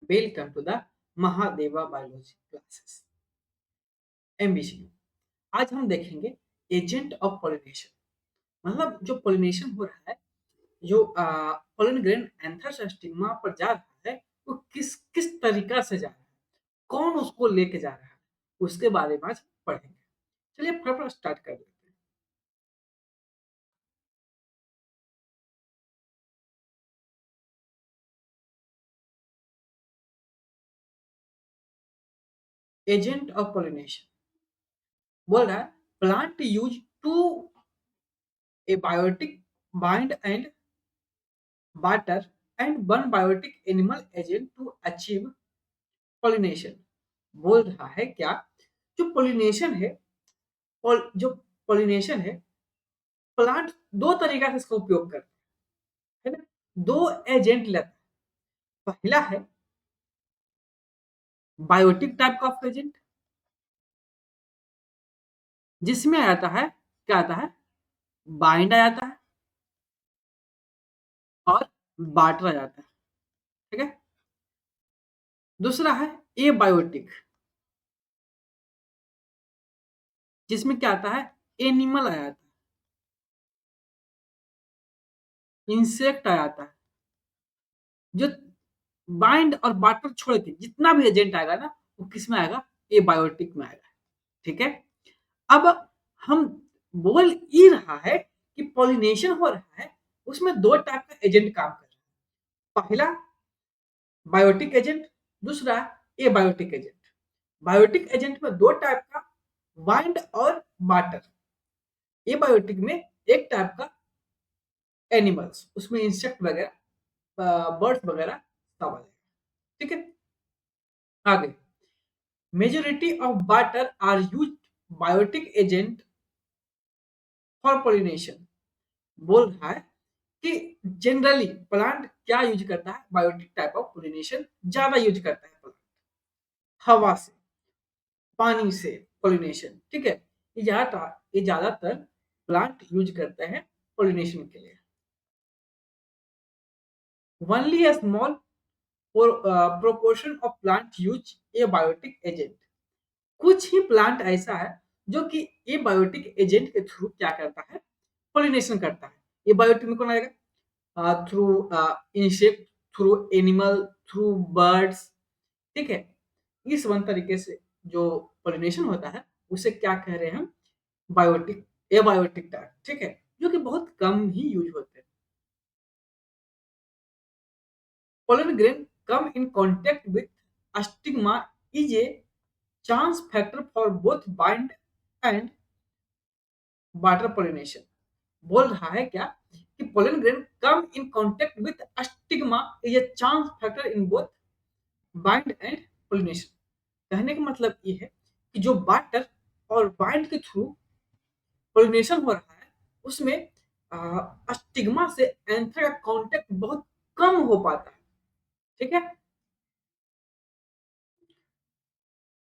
Welcome to the Mahadeva biology classes MBC. आज हम देखेंगे एजेंट ऑफ पॉलिनेशन। मतलब जो पॉलिनेशन हो रहा है, जो पोलन ग्रेन एंथर स्टिग्मा पर जा रहा है, वो किस किस तरीका से जा रहा है, कौन उसको लेके जा रहा है, उसके बारे में आज पढ़ेंगे। चलिए फटाफट स्टार्ट कर लेते हैं। एजेंट ऑफ पॉलिनेशन बोल रहा है plant use to abiotic wind and water and one biotic animal agent to achieve pollination. बोल रहा है क्या, जो पॉलिनेशन है, जो पॉलिनेशन है, प्लांट दो तरीका से इसका उपयोग करता है ना। दो एजेंट लेता है। पहला है बायोटिक टाइप का ऑफ एजेंट, जिसमें आता है, क्या आता है, बाइंड आ जाता है और बाटर आ जाता है। ठीक है। दूसरा है ए बायोटिक, जिसमें क्या आता है, एनिमल आ जाता है, इंसेक्ट आ जाता है। जो बाइंड और बाटर छोड़ के जितना भी एजेंट आएगा ना, वो किस में आएगा, ए बायोटिक में आएगा। ठीक है। अब हम बोल ही रहा है कि पॉलिनेशन हो रहा है, उसमें दो टाइप का एजेंट काम कर रहा है। पहला बायोटिक एजेंट, दूसरा एबायोटिक एजेंट। बायोटिक एजेंट में दो टाइप का, बाइंड और वाटर। एबायोटिक में एक टाइप का एनिमल्स, उसमें इंसेक्ट वगैरह, बर्ड्स वगैरह सब आ जाएगा। ठीक है। आगे, majority of water are use biotic agent for pollination. बोल रहा है कि जनरली प्लांट क्या यूज करता है, बायोटिक टाइप ऑफ पॉलिनेशन ज्यादा यूज करता है प्लांट। हवा से, पानी से पॉलिनेशन। ठीक है। ये ज्यादातर प्लांट यूज करते हैं पॉलिनेशन के लिए। Only a small proportion of plant use abiotic agent. कुछ ही प्लांट ऐसा है जो कि एबायोटिक एजेंट के थ्रू क्या करता है, पॉलिनेशन करता है। एबायोटिक में कौन आएगा, through insect, through animal, through birds. ठीक है। इस वन तरीके से जो पॉलिनेशन होता है, उसे क्या कह रहे हैं हम, बायोटिक, एबायोटिक टाइप। ठीक है। जो कि बहुत कम ही यूज होते हैं। pollen grain come in contact with astigma is a chance factor for both bind and water pollination। बोल रहा है क्या, कि pollen grain come in contact with astigma is a chance factor in both bind and pollination। कहने का मतलब ये है कि जो वाटर और बाइंड के थ्रू पोलिनेशन हो रहा है, उसमें अस्टिग्मा से एंथर का कांटेक्ट बहुत कम हो पाता है। ठीक है।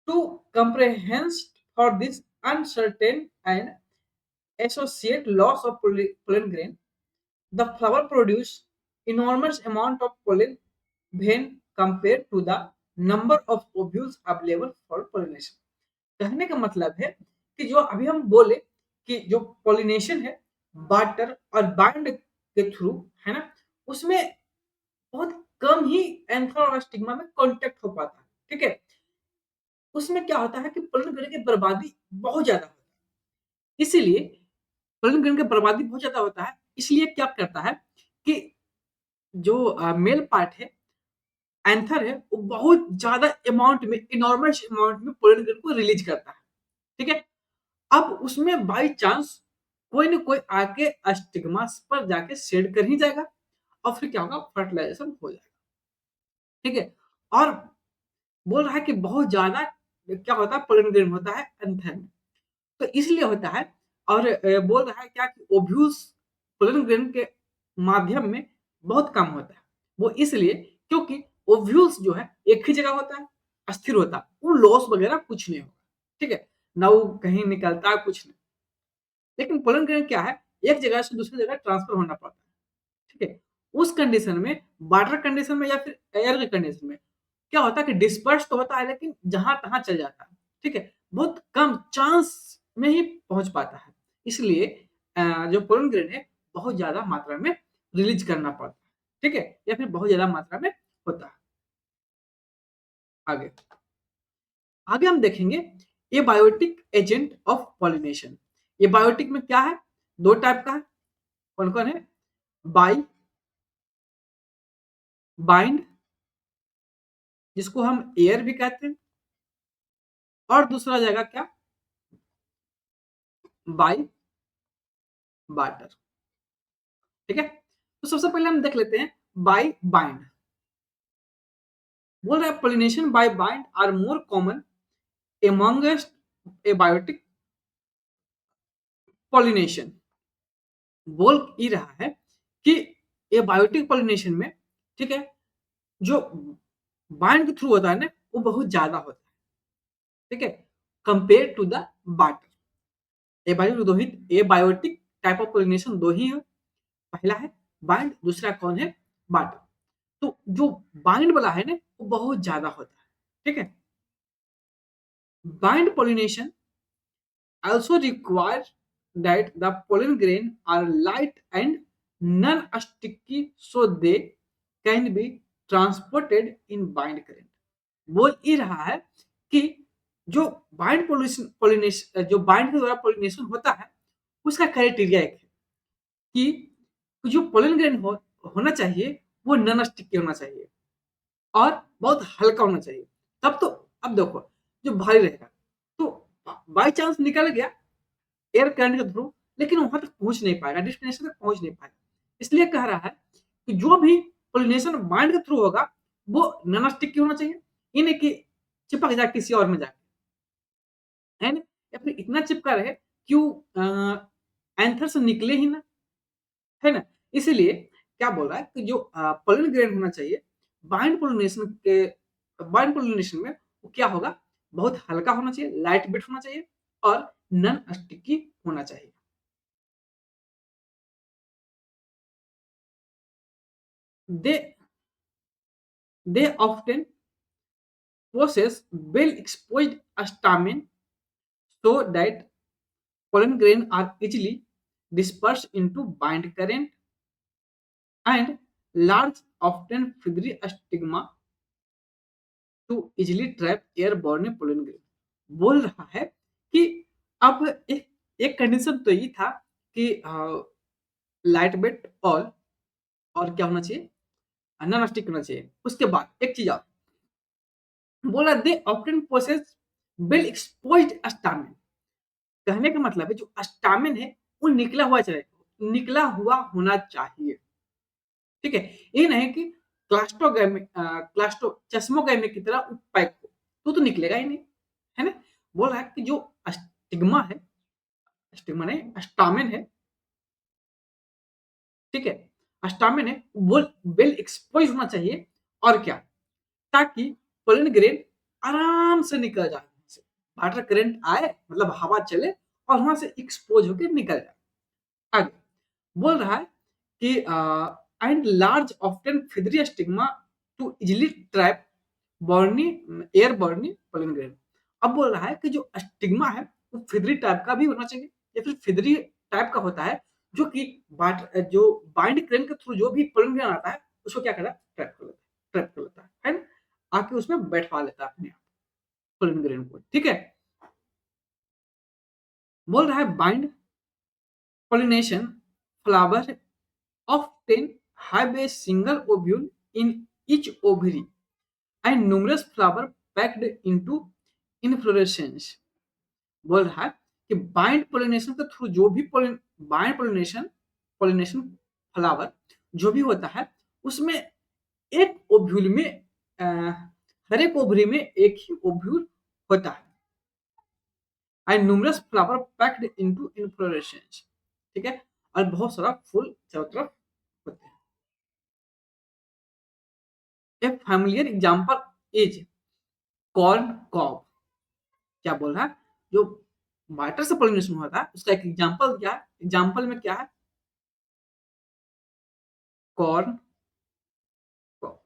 To comprehend for this uncertain and associate loss of pollen grain, the flower produce enormous amount of pollen when compared to the number of ovules available for pollination। कहने का मतलब है कि जो अभी हम बोले कि जो पॉलिनेशन है वाटर और बाइंड के थ्रू है ना, उसमें बहुत कम ही एंथर और स्टिग्मा में कांटेक्ट हो पाता है। ठीक है। उसमें क्या होता है कि पोलन ग्रेन की बर्बादी बहुत ज्यादा होती है। इसीलिए पोलन ग्रेन की बर्बादी बहुत ज्यादा होता है, इसलिए क्या करता है कि जो मेल पार्ट है, एंथर है, वो बहुत ज्यादा अमाउंट में, इनॉर्मस अमाउंट में पोलन ग्रेन को रिलीज करता है। ठीक है। अब उसमें बाई चांस कोई ना कोई आके स्टिग्मास पर जाके शेड कर ही जाएगा, और फिर क्या होगा, फर्टिलाइजेशन हो जाएगा। ठीक है। और बोल रहा है कि बहुत ज्यादा क्या होता है, पोलन ग्रेन होता है एंथर में, तो इसलिए होता है। और बोल रहा है क्या कि ओव्यूल्स पोलन ग्रेन के माध्यम में बहुत कम होता है। वो इसलिए क्योंकि ओव्यूल्स जो है एक ही जगह होता है, अस्थिर होता है, वो लॉस वगैरह कुछ नहीं होगा। ठीक है। ना वो कहीं निकलता है, कुछ नहीं। लेकिन पोलन ग्रेन क्या है, एक जगह से दूसरी जगह ट्रांसफर होना पड़ता है। ठीक है। उस कंडीशन में, वाटर कंडीशन में या फिर एयर के कंडीशन में, क्या होता है कि डिस्पर्स तो होता है लेकिन जहाँ-तहाँ चल जाता है, ठीक है? बहुत कम चांस में ही पहुँच पाता है। इसलिए जो पोलन ग्रेन है बहुत ज़्यादा मात्रा में रिलीज़ करना पड़ता है, ठीक है? या फिर बहुत ज़्यादा मात्रा में होता है। आगे, आगे हम देखेंगे abiotic agent of pollination. Abiotic में क्या है? 2 टाइप का है। कौन-कौन है? बाई बाइंड जिसको हम एयर भी कहते हैं और दूसरा जाएगा क्या? बाई वाटर, ठीक है? तो सबसे पहले हम देख लेते हैं बाई बाइंड। बोल रहा है pollination by wind are more common amongst abiotic pollination. बोल ये रहा है कि एबायोटिक पॉलिनेशन में, ठीक है, जो बाइंड के थ्रू होता है ना वो बहुत ज्यादा होता है, ठीक है, compare to the water. Abiotic type of pollination दो ही है। पहला है बाइंड, दूसरा कौन है? वाटर। तो जो बाइंड वाला है ना वो बहुत ज्यादा होता है, ठीक है। Bind pollination also require that the pollen grain are light and non-sticky so they can be transported in bind current। बोल ये रहा है कि जो बाइंड पोलिनेशन जो बाइंड के द्वारा पोलिनेशन होता है उसका क्राइटेरिया एक है कि जो पोलन ग्रेन होना चाहिए वो नॉन स्टिकी होना चाहिए और बहुत हल्का होना चाहिए। तब तो अब देखो जो भारी रहेगा तो बाई चांस निकल गया एयर करंट के थ्रू, लेकिन वहां तक पहुंच नहीं पाएगा, डेस्टिनेशन तक पहुंच नहीं पाएगा। इसलिए कह रहा है कि जो भी पोलिनेशन माइंड के थ्रू होगा वो नॉन स्टिक होना चाहिए, ये नहीं कि चिपक जाए किसी और में जाके, है ना? या फिर इतना चिपका रहे क्यों एंथर से निकले ही ना, है ना? इसीलिए क्या बोल रहा है कि जो पोलन ग्रेन होना चाहिए बाइंड पोलिनेशन में वो क्या होगा? बहुत हल्का होना चाहिए, लाइट वेट होना चाहिए और नॉन स्टिकी होना चाहिए। They they often possess well-exposed stamen so that pollen grain are easily dispersed into bind current and large, often feathery stigma to easily trap airborne pollen grain। बोल रहा है कि अब एक कंडीशन तो ये था कि लाइट वेट और क्या होना चाहिए? नॉन स्टिक होना चाहिए। उसके बाद एक चीज और बोला, they often possess well exposed stamen. कहने का मतलब है जो स्टामिन है वो निकला हुआ होना चाहिए, ठीक है। ये नहीं कि क्लास्टो चश्मोगैमी की तरह पैक हो तो निकलेगा ही नहीं, है ना। बोल रहा है कि जो स्टिग्मा है, स्टिग्मा नहीं स्टामिन है, ठीक है, स्टामिन है वो वेल एक्सपोज होना चाहिए। और क्या, ताकि पोलन ग्रेन आराम से निकल जाए, वाटर करंट आए मतलब हवा चले और वहां से एक्सपोज होकर निकल जाए। आगे बोल रहा है कि and large often feathery stigma to easily trap बर्नी एयर बर्नी पोलन ग्रेन। अब बोल रहा है कि जो स्टिग्मा है वो फिदरी टाइप का भी होना चाहिए या फिर फिदरी टाइप का होता है जो कि जो बाइंड क्रेन के थ्रू जो भी पोलन ग्रेन आता है उसको क्या करता है? ट्रैप कर लेता है ना, आके उसमें बैठा लेता है अपने आप पोलन ग्रेन को, ठीक है। बोल रहा है bind pollination flower often have a single ovule in each ovary and numerous flower packed into inflorescence। बोल रहा है कि बाइंड पोलिनेशन के थ्रू जो भी बाइंड पोलिनेशन फ्लावर जो भी होता है उसमें एक ओव्यूल में हर एक ओवरी में एक ही ओव्यूल होता है and numerous flower packed into inflorescence, ठीक है, और बहुत सारा फूल चारों तरफ होते हैं। A familiar example is corn cob. क्या बोल रहा है? जो वाटर से पॉलिनेशन होता है उसका एक एग्जांपल क्या है? एग्जांपल में क्या है? Corn cob.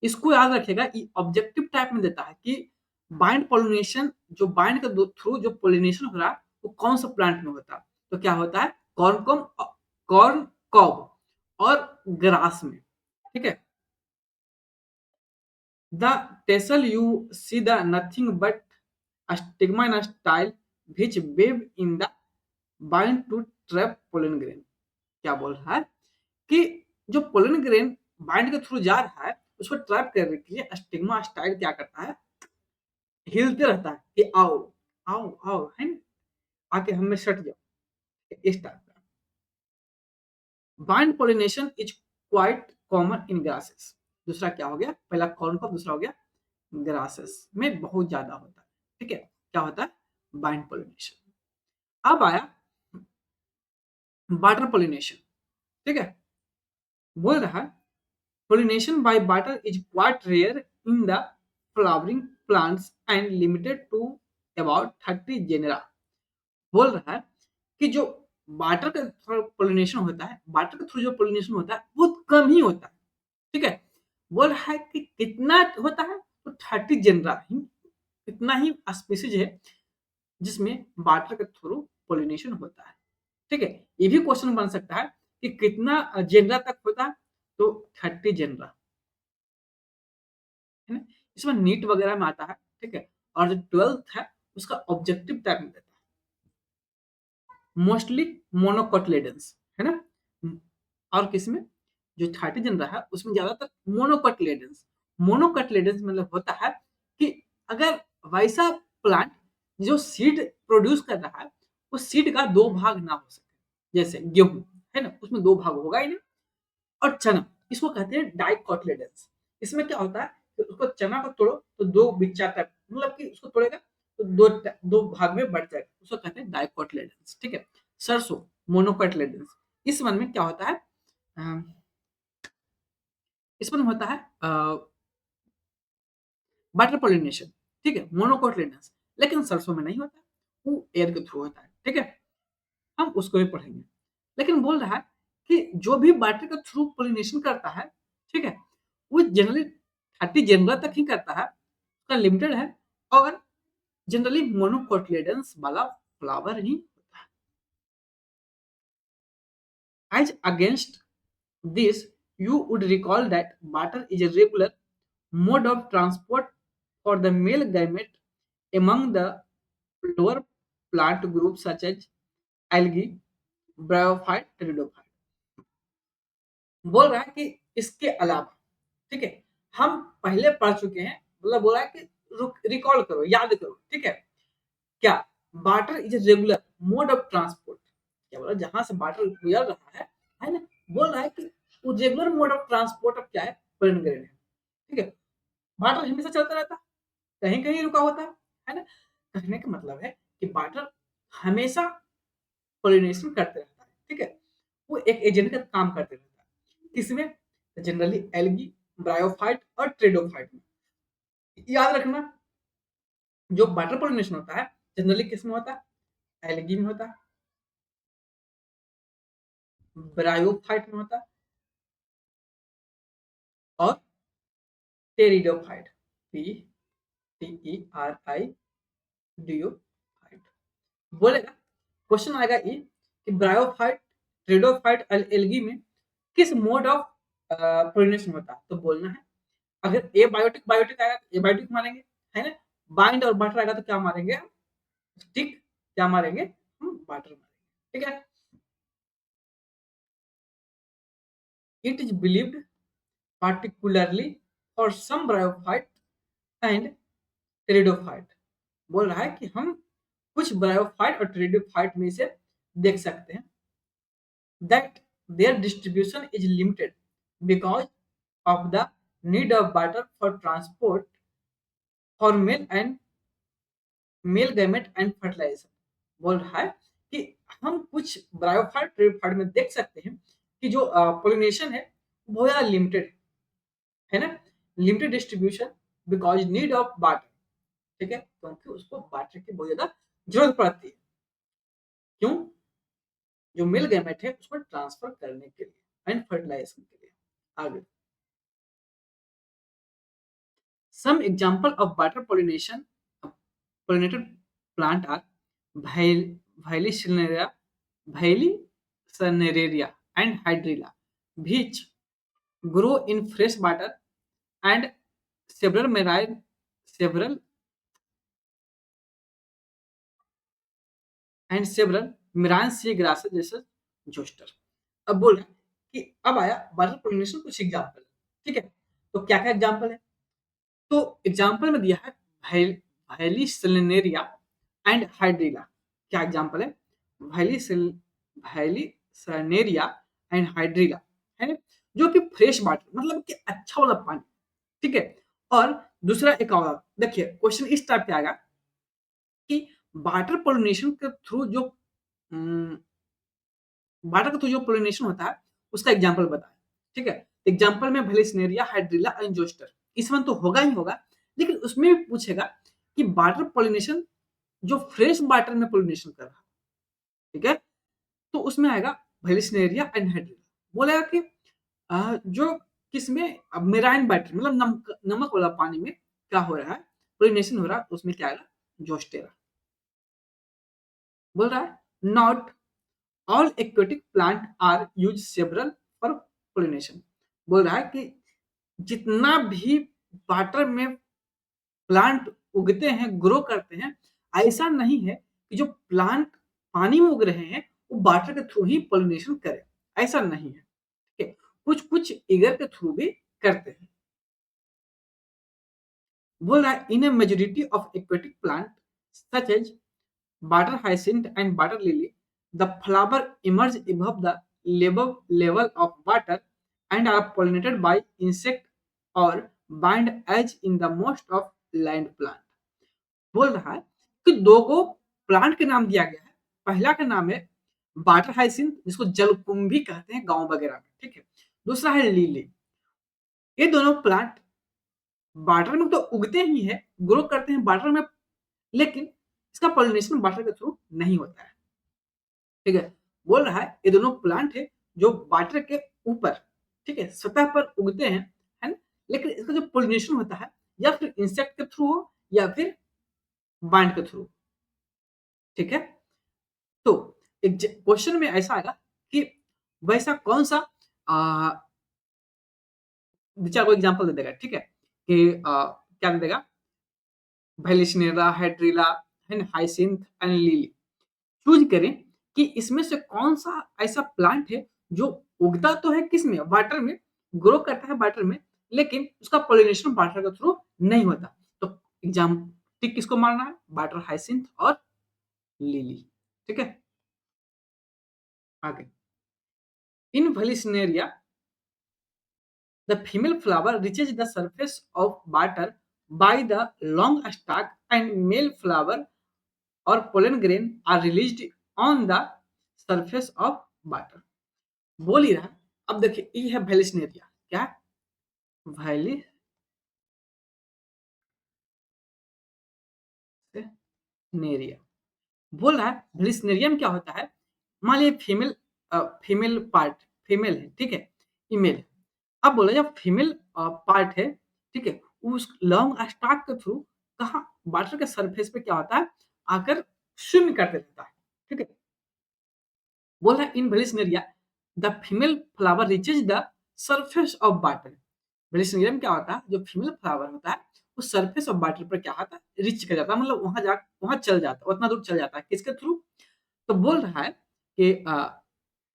इसको याद रखिएगा, ये ऑब्जेक्टिव टाइप में देता है कि बाइंड पॉलिनेशन, जो बाइंड के थ्रू जो पॉलिनेशन हो रहा है वो कौन सा प्लांट में होता है, तो क्या होता है कॉर्न कॉब और ग्रास में, ठीक है। The tassel you see the nothing but stigma in style which wave in the wind to trap pollen grain. क्या बोल रहा है कि जो पोलन ग्रेन बाइंड के थ्रू जा रहा है उसको ट्रैप करने के लिए स्टिग्मा स्टाइल क्या करता है, हिलते रहता है कि आओ आओ आओ, है ना, आके हमें सट जाओ, इस टाइप का। Bind pollination is quite common in grasses. दूसरा क्या हो गया, पहला कॉर्न का, दूसरा हो गया ग्रासेस में बहुत ज्यादा होता है, ठीक है। क्या होता है, बाइंड पोलिनेशन। अब आया वाटर पोलिनेशन, ठीक है। बोल रहा है pollination by butter is quite rare in the flowering plants and limited to about 30 genera। बोल रहा है कि जो बाटर का पोलिनेशन होता है, बाटर के थ्रू जो पोलिनेशन होता है बहुत कम ही होता है, ठीक है। बोल रहा है कि कितना होता है, तो 30 जेनरा ही, इतना ही स्पीसीज है जिसमें बाटर के थ्रू पोलिनेशन होता है, ठीक है। ये भी क्वेश्चन बन सकता है कि कितना जेनरा तक होता है, तो 30 जेनरा, है ना। इसमें नीट वगैरह में आता है, ठीक है। और जो 12th है उसका ऑब्जेक्टिव टाइप में देता है, मोस्टली मोनोकोटलेडेंस, है ना। और किसमें, जो 30 जनरा है उसमें ज्यादातर मोनोकोटलेडेंस। मोनोकोटलेडेंस मतलब होता है कि अगर वैसा प्लांट जो सीड प्रोड्यूस कर रहा है उस सीड का दो भाग ना हो सके, जैसे गेहूं, है ना, उसमें दो भाग होगा ही नहीं। और चना, इसको कहते हैं डाइकोटलेडेंस। इसमें क्या होता है कि उसको चना को तोड़ो तो दो बिच्चा तक, मतलब कि उसको तोड़ेगा तो दो दो भाग में बढ़ जाएगा, उसको कहते हैं डाइकोटलेडेंस, ठीक है। सरसों, मोनोकोटलेडेंस। इस वन में क्या होता है, इस वन में होता है बटर पोलिनेशन, ठीक है, मोनोकोटलेडेंस। लेकिन सरसों में नहीं होता, वो एयर के थ्रू होता है, ठीक है। हम उसको भी पढ़ेंगे। लेकिन बोल रहा है कि जो भी बैटरी के थ्रू पोलिनेशन करता है, ठीक है, वो जनरली 30 जनवरी तक ही करता है, उसका लिमिटेड है। और जनरली मोनोकोटिलेडन्स वाला फ्लावर ही होता है। As against this, you would recall that barter is a regular mode of transport for the male gamete among the lower plant groups such as algae, bryophyte, pteridophyte। बोल रहा है कि इसके अलावा, ठीक है, हम पहले पढ़ चुके हैं, मतलब बोला है कि रिकॉल करो, याद करो, ठीक है। क्या, water is a regular mode of transport. क्या बोला, जहां से बाटर गुजर रहा है ना। बोल रहा है कि वो regular mode of transport of क्या है, पोलन ग्रेन है, ठीक है। बाटर हमेशा चलता रहता है, कहीं कहीं रुका होता है ना। कहने का मतलब है कि बाटर हमेशा पोलिनेशन करते रहता है, ठीक है। वो एक एजेंट का काम करते रहता है, किसमें, जनरली एल्गी, ब्रायोफाइट और ट्रेडोफाइट में। याद रखना, जो वाटर पोलिनेशन होता है जनरली किस में होता है, एल्गी में होता है, ब्रायोफाइट में होता है और टेरिडोफाइट, टेरिडोफाइट। बोलेगा, क्वेश्चन आएगा ये कि ब्रायोफाइट, ट्रेडोफाइट और एल्गी में किस मोड ऑफ पोलिनेशन होता है, तो बोलना है। अगर ए बायोटिक बायोटिक आएगा तो ए बायोटिक मारेंगे, है ना। बाइंड और बटर आएगा तो क्या मारेंगे, स्टिक, क्या मारेंगे, हम बटर मारेंगे, ठीक है। It is believed particularly for some bryophyte and pteridophyte। बोल रहा है कि हम कुछ ब्रायोफाइट और टेरिडोफाइट में से देख सकते हैं that their distribution is limited because of the need of butter for transport for male gamete and fertilization। बोल रहा है कि हम कुछ ब्रायोफाइट टेरिडोफाइट में देख सकते हैं कि जो पोलिनेशन है बहुत ज्यादा लिमिटेड है ना, limited distribution because need of water, ठीक है, क्योंकि उसको वाटर की बहुत ज्यादा जरूरत पड़ती है। क्यों, जो मिल गैमेट है उसको ट्रांसफर करने के लिए एंड फर्टिलाइजेशन के लिए। आगे some example of water pollination pollinated plant are Violinacea, Violinacea and Hydrilla, which grow in fresh water, and several marine several several marine sea grasses जैसे जोस्टर। अब बोल रहा है कि अब आया वाटर पोलिनेशन कुछ एग्जाम्पल। ठीक है, तो क्या क्या एग्जाम्पल है? तो एग्जाम्पल में दिया है Violinacea एंड हाइड्रिला। क्या एग्जाम्पल है? Violinacea एंड हाइड्रिला है, जो कि फ्रेश वाटर मतलब कि अच्छा वाला पानी। ठीक है, और दूसरा एक और देखिए क्वेश्चन इस टाइप पे आएगा कि वाटर पोलिनेशन के थ्रू जो वाटर के थ्रू जो पोलिनेशन होता है उसका एग्जाम्पल बताएं। ठीक है, एग्जाम्पल में Violinacea, हाइड्रिला, एंजियोस्टर, इसमें तो होगा ही होगा, लेकिन उसमें भी पूछेगा कि वाटर पोलिनेशन जो फ्रेश वाटर में पोलिनेशन कर रहा है। ठीक है, तो उसमें आएगा Violinacea एंड हाइड्रिला। बोलेगा कि जो किसमें मेराइन वाटर मतलब नमक वाला पानी में क्या हो रहा है, पोलिनेशन हो रहा है, उसमें क्या आएगा? जोस्टेरा। बोल रहा है not all aquatic plant are use several for pollination. बोल रहा है कि जितना भी वाटर में प्लांट उगते हैं, ग्रो करते हैं, ऐसा नहीं है कि जो प्लांट पानी में उग रहे हैं वो वाटर के थ्रू ही पोलिनेशन करें, ऐसा नहीं है। ठीक है, कुछ कुछ ईगर के थ्रू भी करते हैं। बोल रहा है in a majority of aquatic plant such as water hyacinth and water lily, the flower emerge above the level of water and are pollinated by insect or bind as in the most of land plant। बोल रहा है कि दो को plant के नाम दिया गया है। पहला का नाम है वाटर हाइसिंथ, जिसको जलकुंभी कहते हैं गांव वगैरह में। ठीक है, दूसरा है लिली। ये दोनों प्लांट वाटर में तो उगते ही हैं, ग्रो करते हैं वाटर में, लेकिन इसका पॉलिनेशन वाटर के थ्रू नहीं होता है। ठीक है, बोल रहा है ये दोनों प्लांट है जो वाटर के ऊपर, ठीक है, सतह पर उगते हैं, है ना, लेकिन इसका जो पॉलिनेशन होता है या फिर इंसेक्ट के थ्रू हो या फिर बाइंड के थ्रू। ठीक है, तो एक क्वेश्चन में ऐसा आएगा कि वैसा कौन सा विचार को एग्जांपल दे देगा। ठीक है, कि क्या दे देगा? वेलिस्नेरा, हाइड्रिला, है ना, हाइसिंथ एंड लिली। चूज करें कि इसमें से कौन सा ऐसा प्लांट है जो उगता तो है किसमें? वाटर में, ग्रो करता है वाटर में, लेकिन उसका पॉलिनेशन वाटर के थ्रू नहीं होता। तो एग्जाम टिक किसको मारना है? वाटर हाइसिंथ और लिली। ठीक है, आगे इन Vallisneria the female flower reaches the surface of water by the long stalk, and male flower or pollen grain are released on the surface of water। बोल ही रहा है। अब देखिए ये है वेलिस्नेरिया। क्या? वेलिस्नेरिया। बोल रहा है वेलिस्नेरिया में क्या होता है? मान लीजिए फीमेल फीमेल पार्ट फीमेल है, ठीक है, ईमेल है। अब बोला जब फीमेल पार्ट है, ठीक है, उस लॉन्ग स्टार्क के थ्रू कहाँ वाटर के सरफेस पे क्या होता है? आकर स्विम करते रहता है। ठीक है, बोल रहा है in vallisneria the female flower reaches the surface of water. Vallisneria में क्या होता है? जो फीमेल फ्लावर होता है वो सरफेस ऑफ वाटर पर क्या होता है? रीच कर जाता है, मतलब वहां चल जाता है, उतना दूर चल जाता है। किसके थ्रू? तो बोल रहा है कि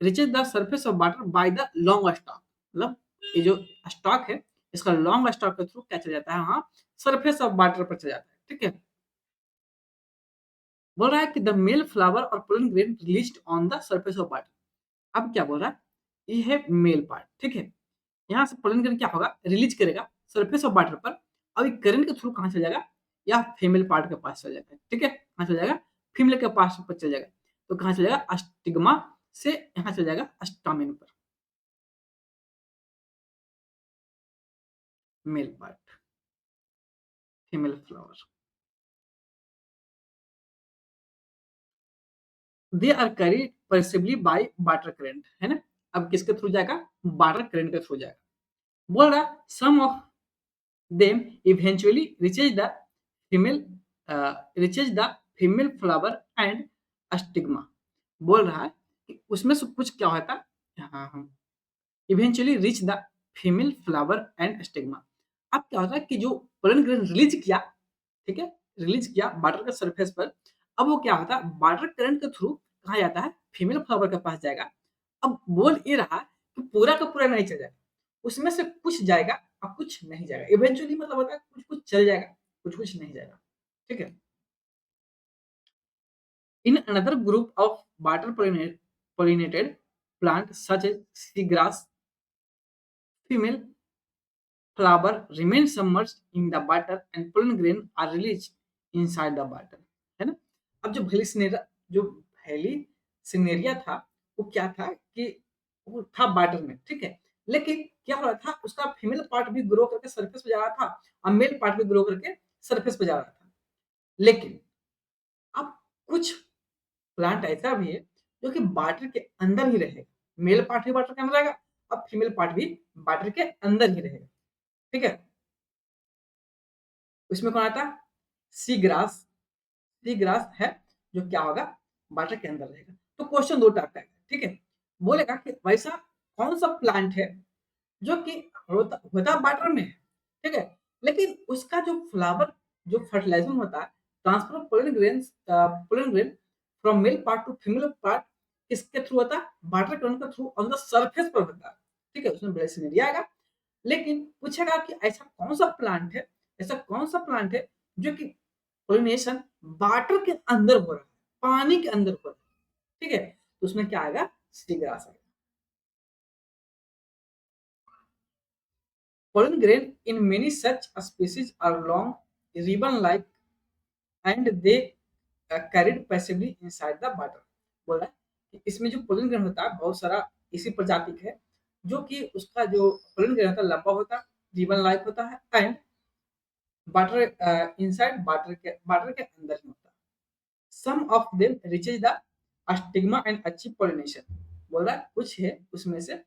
reaches the surface of water by the long stock. मतलब ये जो स्टॉक है इसका लॉन्ग स्टॉक के थ्रू क्या चल जाता है? वहां सरफेस ऑफ वाटर पर चल जाता है। ठीक है, बोल रहा है कि द मेल फ्लावर और pollen grain released on the surface of water. अब क्या बोल रहा है? ये है मेल पार्ट। ठीक है, यहाँ से पोलन ग्रेन क्या होगा? रिलीज करेगा सरफेस ऑफ वाटर पर। अब ये करंट के थ्रू कहाँ चल जाएगा? या फीमेल पार्ट के पास चल जाएगा। ठीक है, कहाँ चल जाएगा? फीमेल के पास पर चल जाएगा। तो कहाँ चल जाएगा? स्टिग्मा से यहाँ चल जाएगा स्टामिन पर। Male part, female flower. They are carried passively by water current, है ना। अब किसके थ्रू जाएगा? वाटर करंट के थ्रू जाएगा। बोल रहा सम of them eventually female reaches the female flower and stigma। बोल रहा है कि उसमें से कुछ क्या होता है, हाँ, eventually reach the female flower and stigma. अब क्या होता है कि जो पोलन ग्रेन रिलीज किया, ठीक है, रिलीज किया वाटर के सरफेस पर, अब वो क्या होता है वाटर करंट के थ्रू कहा जाता है फीमेल फ्लावर के पास जाएगा। अब बोल ये रहा कि पूरा का पूरा नहीं चल जाएगा, उसमें से कुछ जाएगा और कुछ नहीं जाएगा। इवेंचुअली मतलब होता है कुछ कुछ चल जाएगा, कुछ कुछ नहीं जाएगा, ठीक है। In another group of water pollinated plant such as seagrass, female flower remains submerged in the water and pollen grain are released inside the water, है ना। अब जो हेली सिनेरिया था, वो क्या था कि वो था वाटर में, ठीक है, लेकिन क्या हो रहा था उसका फीमेल पार्ट भी ग्रो करके सरफेस पे जा रहा था और मेल पार्ट भी ग्रो करके सरफेस पे जा रहा था। लेकिन अब कुछ प्लांट ऐसा भी है जो कि वाटर के अंदर ही रहेगा, मेल पार्ट भी वाटर के अंदर रहेगा और फीमेल पार्ट भी वाटर के अंदर ही रहेगा, ठीक है। उसमें कौन आता है, सी ग्रास। सी ग्रास है जो क्या होगा वाटर के अंदर रहेगा। तो क्वेश्चन दो टाइप का है, ठीक है। बोलेगा कि वैसा कौन सा प्लांट है जो कि होता वाटर में है, ठीक है, लेकिन उसका जो फ्लावर, जो फर्टिलाइजेशन होता है, transfer of pollen grain from male part two female part किसके थ्रू होता है, वाटर करंट के थ्रू ऑन द सरफेस पर होता है, ठीक है। उसमें बड़े सिनेरिया आएगा, लेकिन पूछेगा कि ऐसा कौन सा प्लांट है, ऐसा कौन सा प्लांट है जो कि पोलिनेशन वाटर के अंदर हो रहा है, पानी के अंदर हो रहा है, ठीक है। तो उसमें क्या आएगा, सीग्रास आएगा। Pollen grain in many such species are long, ribbon-like, and they carried passively inside the water। बोल रहा है कि इसमें जो पोलन ग्रेन होता है बहुत सारा इसी प्रजाति के है, जो कि उसका जो पोलन ग्रेन होता है लंबा होता है, रिबन लाइक होता है एंड वाटर इनसाइड वाटर के अंदर ही होता है। Some of them reaches the stigma and achieve pollination. बोल रहा है कुछ है उसमें से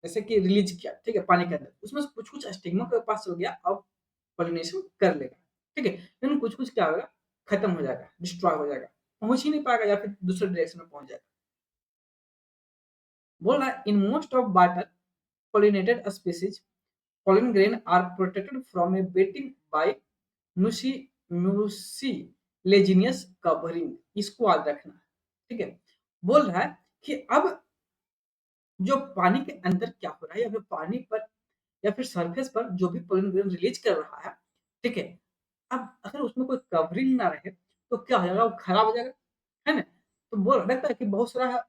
जैसे कि रिलीज किया, ठीक है, पानी के अंदर, उसमें से कुछ कुछ स्टिग्मा के पास हो गया, अब पॉलिनेशन कर लेगा, ठीक है, लेकिन कुछ कुछ क्या होगा, खत्म हो जाएगा, डिस्ट्रॉय हो जाएगा, पहुंच ही नहीं पाएगा या फिर दूसरे डायरेक्शन में पहुंच जाएगा। बोल रहा है in most of water pollinated species pollen grain are protected from a wetting by mucilaginous covering। इसको याद रखना, ठीक है। बोल रहा है कि अब जो पानी के अंदर क्या हो रहा है या फिर पानी पर या फिर सरफेस पर जो भी पोलन ग्रेन रिलीज कर रहा है, ठीक है, अब अगर उसमें कोई कवरिंग ना रहे तो क्या हो जाएगा, वो खराब हो जाएगा, है ना। तो बोल लगता है कि बहुत सारा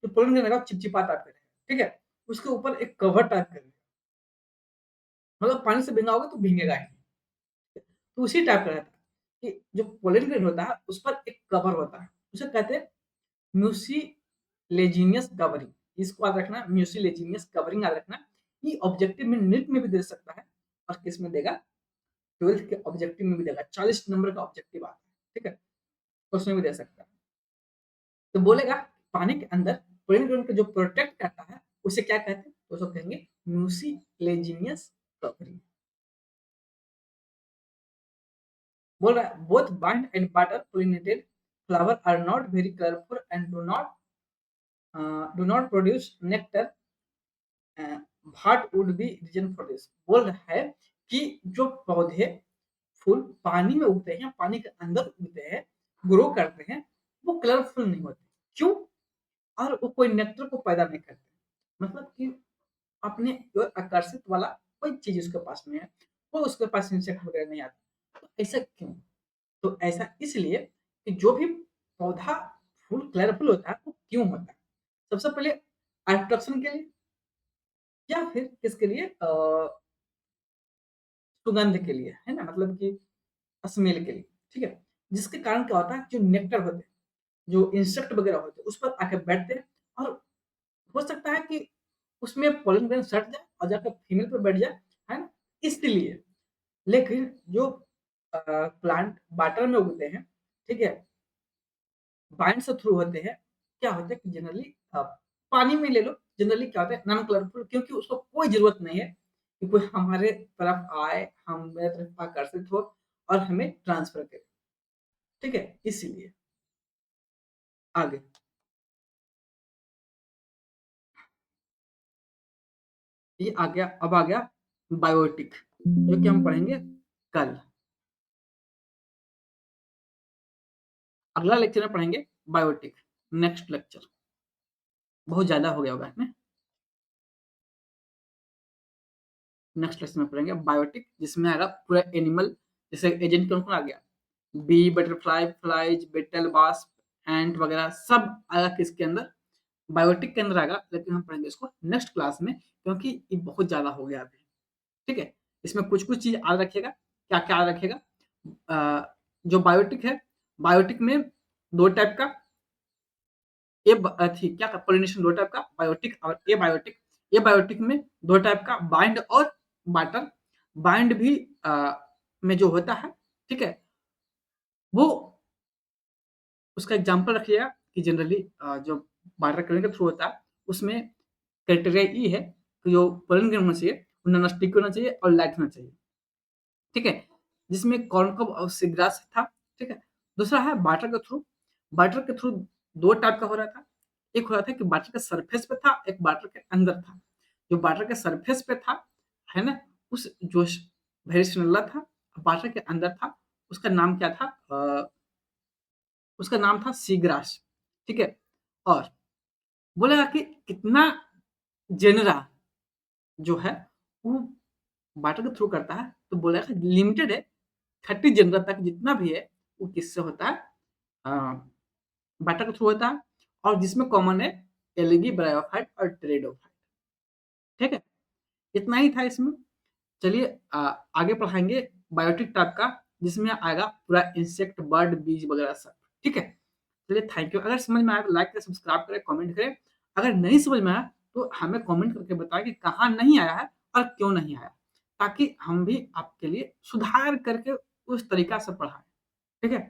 जो पोलन ग्रेन रहेगा चिपचिपा टाइप का रहेगा, ठीक है, उसके ऊपर एक कवर टाइप का रहेगा, मतलब पानी से भींगा होगा तो भीगेगा ही। तो उसी टाइप का रहता है कि जो पोलन ग्रेन होता है उस पर एक कवर होता है, उसे कहते हैं म्यूसिलेजिनियस कवरिंग। इसको याद रखना, म्यूसिलेजिनियस कवरिंग याद रखना। ये ऑब्जेक्टिव में नीट में भी दे सकता है और किस में देगा, 12th के ऑब्जेक्टिव में भी देगा, 40 नंबर का ऑब्जेक्टिव आता है, ठीक है, तो उसमें भी दे सकता है। तो बोलेगा पानी के अंदर पोलन को जो प्रोटेक्ट करता है उसे क्या कहते हैं, तो उसको कहेंगे म्यूसिलेजिनियस कवरिंग। बोल रहा है both wind and water pollinated flower are not very colourful and do not produce nectar, what would be reason for this. बोल रहा है कि जो पौधे फूल पानी में उगते हैं, पानी के अंदर उगते हैं, ग्रो करते हैं, वो कलरफुल नहीं होते, क्यों, और वो कोई नेक्टर को पैदा नहीं करते, मतलब कि अपने जो आकर्षित वाला कोई चीज उसके पास में है, वो उसके पास इंसेक्ट वगैरह नहीं आता। तो ऐसा क्यों, तो ऐसा इसलिए कि जो भी पौधा फूल कलरफुल होता है वो क्यों होता है, सबसे पहले अट्रैक्शन के लिए या फिर किसके लिए, सुगंध के लिए, है ना, मतलब कि स्मेल के लिए, ठीक है। जिसके कारण क्या होता है जो नेक्टर होते हैं, जो इंसेक्ट वगैरह होते हैं उस पर आके बैठते हैं और हो सकता है कि उसमें पोलन ग्रेन सट जाए और जाकर फीमेल पर बैठ जाए, है ना, इसलिए। लेकिन जो प्लांट वाटर में उगते हैं, ठीक है, बाइंड से थ्रू होते हैं, क्या होता है कि जनरली पानी में ले लो, जनरली क्या होता है नॉन कलरफुल, क्योंकि उसको कोई जरूरत नहीं है कि कोई हमारे तरफ आए, हमारे तरफ आकर्षित हो और हमें ट्रांसफ़र करे, ठीक है? इसीलिए। आगे, ये आ गया, अब आ गया बायोटिक, जो कि हम पढ़ेंगे कल। अगला लेक्चर में पढ़ेंगे बायोटिक, नेक्स्ट लेक्चर। बहुत ज़्यादा हो गया होगा इसमें। नेक्स्ट लेक्चर में पढ़ेंगे बायोटिक, जिसमें आएगा पूरा एनिमल, जैसे एजेंट कौन-कौन आ गया? Bee, butterfly, flies, beetle, wasp, ant वगैरह सब आएगा किसके अंदर? बायोटिक के अंदर आएगा, लेकिन हम पढ़ेंगे इसको नेक्स्ट क्लास में, क्योंकि ये बहुत ज़्यादा हो गया अभी, ठीक है? इसमें कुछ-कुछ चीज़ याद रखिएगा, क्या-क्या याद रखिएगा? जो बायोटिक है, बायोटिक में 2 टाइप का, क्या पॉलिनेशन 2 टाइप का, बायोटिक और एबायोटिक। एबायोटिक में 2 टाइप का, बाइंड और वाटर। बाइंड भी में जो होता है, ठीक है? वो उसका एग्ज़ाम्पल रखिएगा कि जनरली जो वाटर कलर के थ्रू होता है, उसमें क्राइटेरिया ये है कि जो पोलन ग्रेन होना चाहिए, वो नॉन स्टिकी होना चाहिए और लाइट होना चाहिए, ठीक है? जिसमें कॉर्नकोब और सीग्रास था, ठीक है? दूसरा है वाटर के थ्रू। वाटर के थ्रू 2 टाइप का हो रहा था। एक हो रहा था कि वाटर के सरफेस पे था, एक वाटर के अंदर था। जो वाटर के सरफेस पे था, है ना? उस जो श वेरिसिनोला था, वाटर के अंदर था, उसका नाम क्या था? उसका नाम था सीग्रास, ठीक है? और बोलेगा कि कितना जेनरा जो है, वो वाटर के थ्रू करता है, तो बोलेगा लिमिटेड है, 30 जनरा तक जितना भी है, वो किससे होता है? अ, वाटर के थ्रू होता है, और जिसमें कॉमन है एलगी, ब्रायोफाइट और टेरिडोफाइट, ठीक है? इतना ही था इसमें। चलिए आगे पढ़ाएँगे बायोटिक टाइप का, जिसमें आएगा पूरा इंसेक्ट, बर्ड, बीज वगैरह सब, ठीक है? चलिए थैंक यू। अगर समझ में आया तो लाइक करें, सब्सक्राइब करें, कमेंट करें। अगर नहीं समझ में आया तो हमें कमेंट करके बताएँ कि कहाँ नहीं आया है और क्यों नहीं आया, ताकि हम भी आपके लिए सुधार करके उस तरीका से पढ़ाएँ, ठीक है?